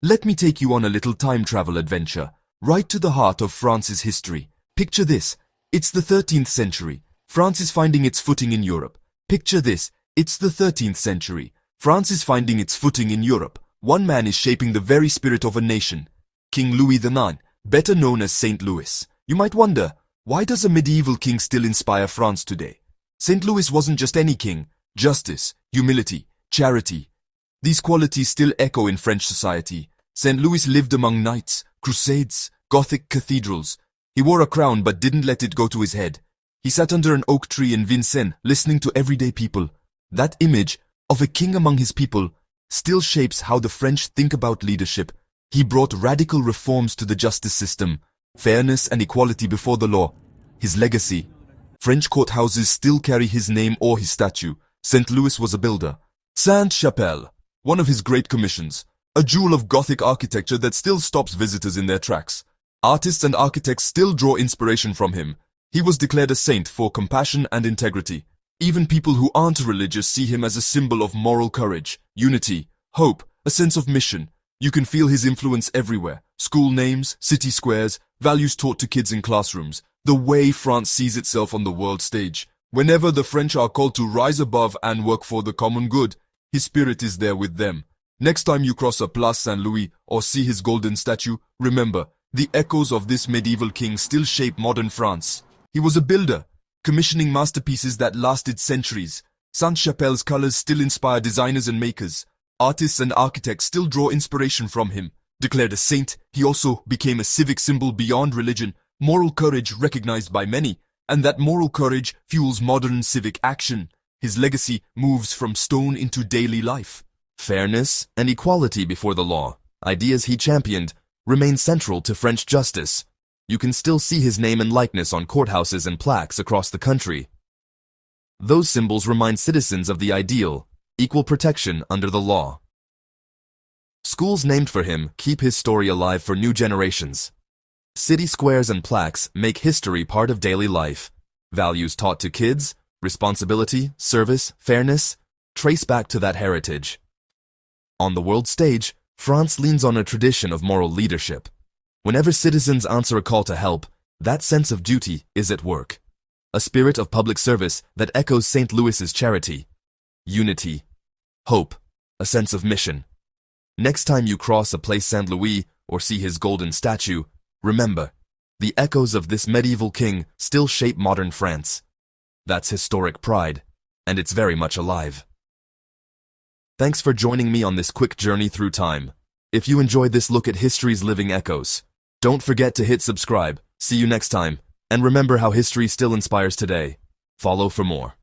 Let me take you on a little time travel adventure, right to the heart of France's history. Picture this. It's the 13th century. France is finding its footing in Europe. Picture this. It's the 13th century. France is finding its footing in Europe. One man is shaping the very spirit of a nation. King Louis IX, better known as Saint Louis. You might wonder, why does a medieval king still inspire France today? Saint Louis wasn't just any king. Justice, humility, charity. These qualities still echo in French society. Saint Louis lived among knights, crusades, Gothic cathedrals. He wore a crown but didn't let it go to his head. He sat under an oak tree in Vincennes, listening to everyday people. That image of a king among his people still shapes how the French think about leadership. He brought radical reforms to the justice system, fairness and equality before the law. His legacy. French courthouses still carry his name or his statue. Saint Louis was a builder. Sainte-Chapelle, one of his great commissions, a jewel of Gothic architecture that still stops visitors in their tracks. Artists and architects still draw inspiration from him. He was declared a saint for compassion and integrity. Even people who aren't religious see him as a symbol of moral courage, unity, hope, a sense of mission. You can feel his influence everywhere. School names, city squares, values taught to kids in classrooms, the way France sees itself on the world stage. Whenever the French are called to rise above and work for the common good, his spirit is there with them. Next time you cross a Place Saint-Louis or see his golden statue, remember, the echoes of this medieval king still shape modern France. He was a builder, commissioning masterpieces that lasted centuries. Sainte-Chapelle's colors still inspire designers and makers. Artists and architects still draw inspiration from him. Declared a saint, he also became a civic symbol beyond religion, moral courage recognized by many, and that moral courage fuels modern civic action. His legacy moves from stone into daily life. Fairness and equality before the law, ideas he championed, remain central to French justice. You can still see his name and likeness on courthouses and plaques across the country. Those symbols remind citizens of the ideal, equal protection under the law. Schools named for him keep his story alive for new generations. City squares and plaques make history part of daily life. Values taught to kids, responsibility, service, fairness, trace back to that heritage. On the world stage, France leans on a tradition of moral leadership. Whenever citizens answer a call to help, that sense of duty is at work. A spirit of public service that echoes St. Louis's charity. Unity. Hope. A sense of mission. Next time you cross a Place Saint-Louis or see his golden statue, remember, the echoes of this medieval king still shape modern France. That's historic pride, and it's very much alive. Thanks for joining me on this quick journey through time. If you enjoyed this look at history's living echoes, don't forget to hit subscribe. See you next time, and remember how history still inspires today. Follow for more.